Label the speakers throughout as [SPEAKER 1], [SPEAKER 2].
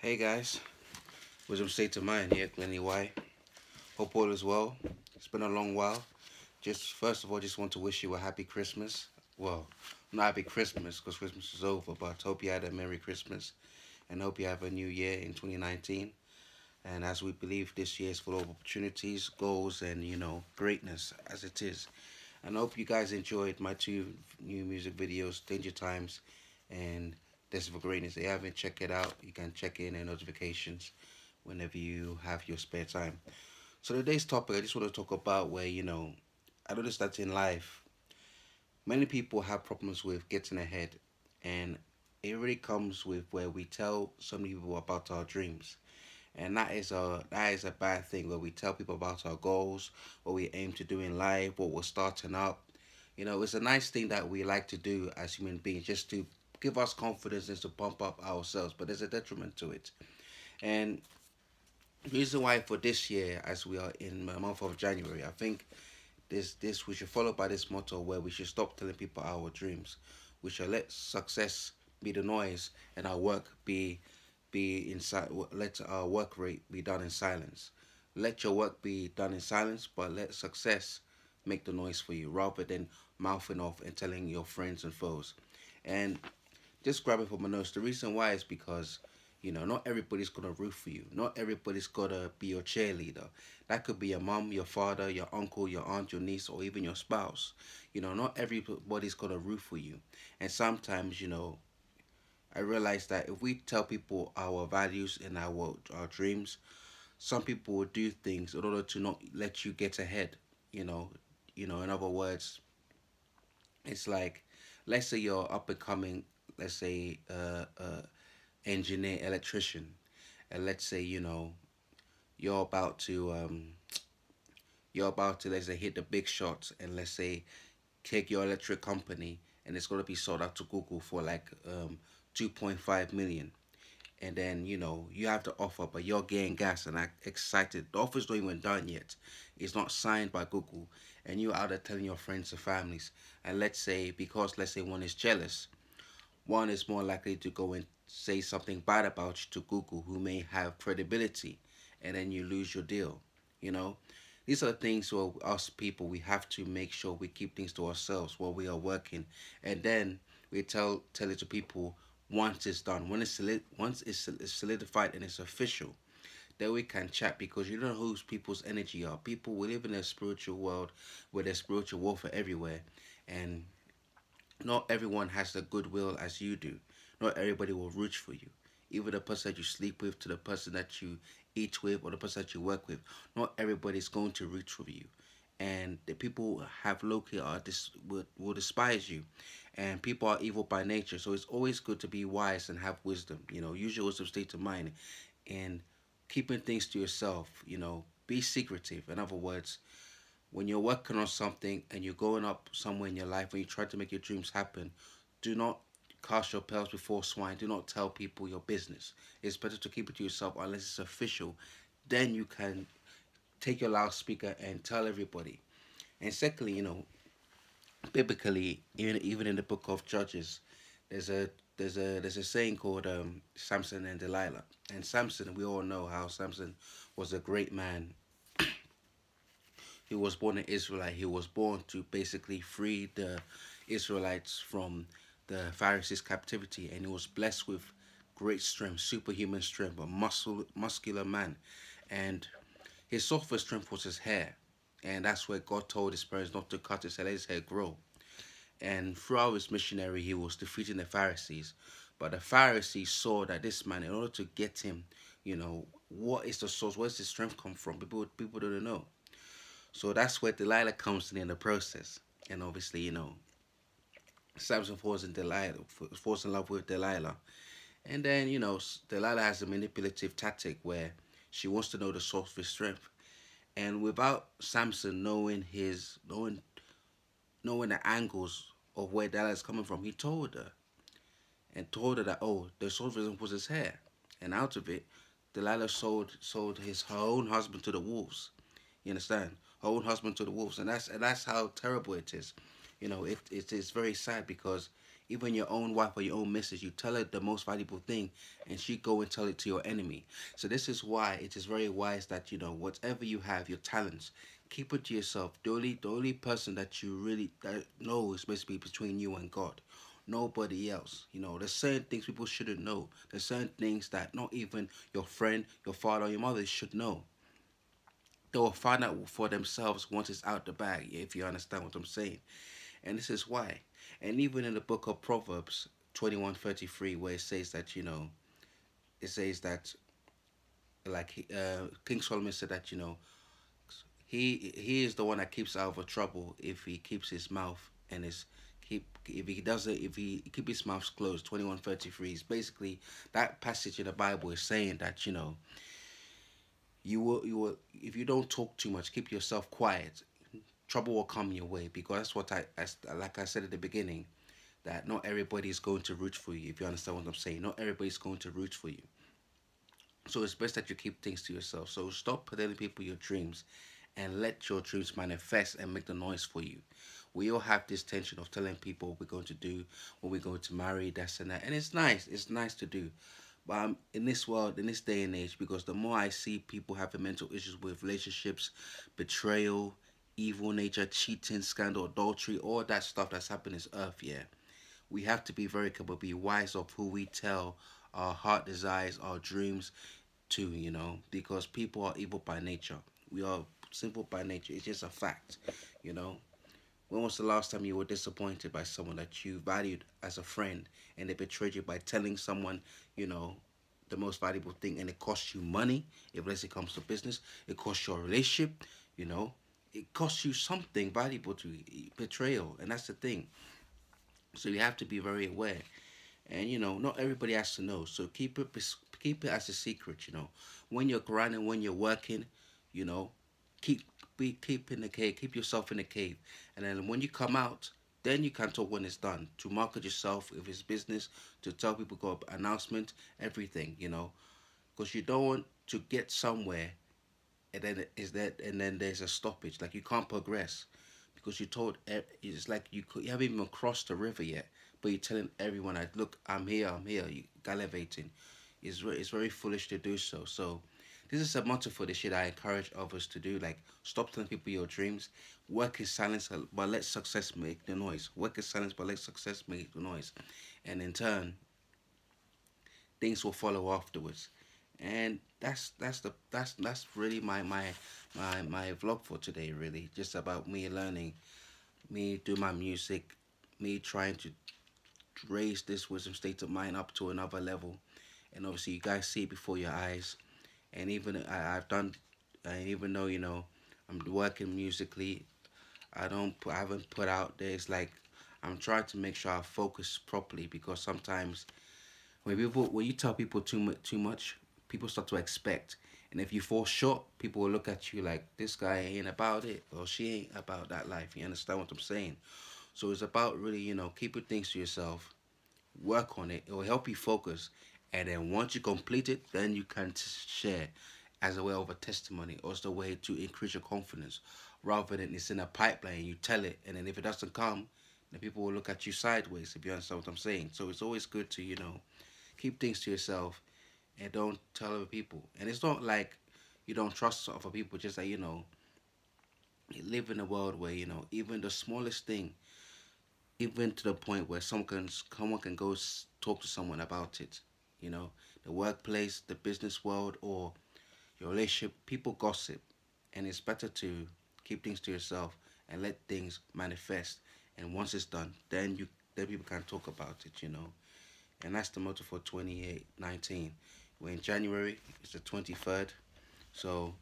[SPEAKER 1] Hey guys, wisdom state of mind here, Glenny Y. Hope all is well. It's been a long while. Just first of all, just want to wish you a happy Christmas. Well, not happy Christmas because Christmas is over, but hope you had a Merry Christmas and hope you have a new year in 2019. And as we believe this year is full of opportunities, goals, and greatness as it is. And I hope you guys enjoyed my two new music videos, Danger Times and This for Greatness. If you haven't checked it out, you can check in and notifications whenever you have your spare time. So today's topic, I just want to talk about where, I noticed that in life, many people have problems with getting ahead. And it really comes with where we tell so many people about our dreams. And that is a bad thing where we tell people about our goals, what we aim to do in life, what we're starting up. It's a nice thing that we like to do as human beings, just to give us confidence and to pump up ourselves. But there's a detriment to it. And the reason why for this year, as we are in the month of January, I think this we should follow by this motto where we should stop telling people our dreams. We should let success be the noise and our work be inside. Let our work rate be done in silence. Let your work be done in silence, but let success make the noise for you rather than mouthing off and telling your friends and foes. And just grab it from my nose. The reason why is because not everybody's gonna root for you. Not everybody's gonna be your cheerleader. That could be your mom, your father, your uncle, your aunt, your niece, or even your spouse. Not everybody's gonna root for you. And sometimes, I realize that if we tell people our values and our dreams, some people will do things in order to not let you get ahead. In other words, it's like, let's say you're up and coming, let's say engineer, electrician, and let's say you're about to let's say hit the big shots, and let's say take your electric company and it's going to be sold out to Google for like 2.5 million. And then you have the offer, but you're getting gas and excited. The offer's not even done yet. It's not signed by Google, and you're out there telling your friends and families. And let's say one is jealous, one is more likely to go and say something bad about you to Google, who may have credibility, and then you lose your deal. You know, these are the things where us people, we have to make sure we keep things to ourselves while we are working, and then we tell it to people once it's done, once it's solidified and it's official. Then we can chat, because you don't know whose people's energy are. People, we live in a spiritual world where there's spiritual warfare everywhere, and not everyone has the goodwill as you do. Not everybody will root for you. Even the person that you sleep with, to the person that you eat with, or the person that you work with, not everybody's going to root for you. And the people who have local are will despise you, and people are evil by nature. So it's always good to be wise and have wisdom. Use your wisdom state of mind, and keeping things to yourself. Be secretive. In other words, when you're working on something and you're going up somewhere in your life, when you try to make your dreams happen, do not cast your pearls before swine. Do not tell people your business. It's better to keep it to yourself unless it's official. Then you can take your loudspeaker and tell everybody. And secondly, biblically, even in the book of Judges, there's a there's a saying called Samson and Delilah. And Samson, we all know how Samson was a great man. He was born an Israelite. He was born to basically free the Israelites from the Pharisees' captivity, and he was blessed with great strength, superhuman strength, a muscular man. And his source of strength was his hair, and that's where God told his parents not to cut his hair, let his hair grow. And throughout his missionary, he was defeating the Pharisees. But the Pharisees saw that this man, in order to get him, what is the source? Where does his strength come from? People don't know. So that's where Delilah comes in the process. And obviously, Samson falls in love with Delilah. And then, Delilah has a manipulative tactic where she wants to know the source of his strength. And without Samson knowing the angles of where Delilah is coming from, he told her. And told her that, oh, the source of his was his hair. And out of it, Delilah sold her own husband to the wolves. You understand? Her own husband to the wolves, and that's how terrible it is. It is very sad, because even your own wife or your own missus, you tell her the most valuable thing, and she go and tell it to your enemy. So this is why it is very wise that, whatever you have, your talents, keep it to yourself. The only person that you really that knows basically between you and God. Nobody else. There's certain things people shouldn't know. There's certain things that not even your friend, your father, or your mother should know. They will find out for themselves once it's out the bag, if you understand what I'm saying. And this is why. And even in the book of Proverbs 21:33, where it says that, it says that, like, King Solomon said that, he is the one that keeps out of trouble if he keeps his mouth and his keep if he doesn't if he keep his mouth closed. 21:33 is basically that passage in the Bible is saying that, you will if you don't talk too much, keep yourself quiet, trouble will come your way, because that's what like I said at the beginning, that not everybody is going to root for you. If you understand what I'm saying, not everybody's going to root for you. So it's best that you keep things to yourself. So stop telling people your dreams and let your dreams manifest and make the noise for you. We all have this tension of telling people what we're going to do, what we're going to marry, that's and that. And it's nice. It's nice to do. But in this world, in this day and age, because the more I see people having mental issues with relationships, betrayal, evil nature, cheating, scandal, adultery, all that stuff that's happening on this earth, yeah, we have to be very careful, be wise of who we tell our heart desires, our dreams to, because people are evil by nature. We are simple by nature. It's just a fact, you know. When was the last time you were disappointed by someone that you valued as a friend and they betrayed you by telling someone, you know, the most valuable thing, and it costs you money? If let's say it comes to business, it costs your relationship, you know, it costs you something valuable to betrayal, and that's the thing. So you have to be very aware, and not everybody has to know. So keep it as a secret. When you're grinding, when you're working, you know, keep keep in the cave, keep yourself in the cave, and then when you come out, then you can talk when it's done, to market yourself if it's business, to tell people, go announcement, everything, because you don't want to get somewhere and then there's a stoppage, like you can't progress because you told it's like you haven't even crossed the river yet, but you're telling everyone that, look, I'm here, you gallivating. It's very foolish to do so. So this is a motto for this shit I encourage others to do. Like, stop telling people your dreams. Work in silence, but let success make the noise. Work in silence, but let success make the noise. And in turn, things will follow afterwards. And that's really my vlog for today. Really, just about me learning, me do my music, me trying to raise this wisdom state of mind up to another level. And obviously, you guys see it before your eyes. And even I've done, and even though I'm working musically, I haven't put out there. It's like I'm trying to make sure I focus properly, because sometimes when you tell people too much, people start to expect, and if you fall short, people will look at you like, this guy ain't about it, or she ain't about that life. You understand what I'm saying? So it's about really, keeping things to yourself, work on it. It will help you focus, and then once you complete it, then you can share as a way of a testimony, or as a way to increase your confidence, rather than it's in a pipeline, you tell it, and then if it doesn't come, then people will look at you sideways, if you understand what I'm saying. So it's always good to keep things to yourself and don't tell other people. And it's not like you don't trust other people, just that you live in a world where even the smallest thing, even to the point where someone can go talk to someone about it. The workplace, the business world, or your relationship, people gossip, and it's better to keep things to yourself and let things manifest. And once it's done, then people can talk about it. And that's the motto for 2019. We're in January. It's the 23rd. So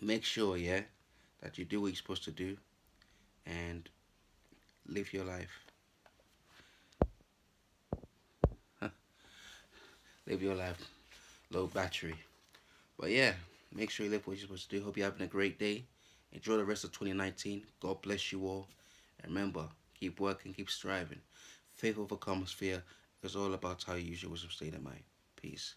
[SPEAKER 1] make sure, yeah, that you do what you're supposed to do and live your life. Live your life. Low battery. But yeah, make sure you live what you're supposed to do. Hope you're having a great day. Enjoy the rest of 2019. God bless you all. And remember, keep working, keep striving. Faith overcomes fear. It's all about how you use your wisdom state of mind. Peace.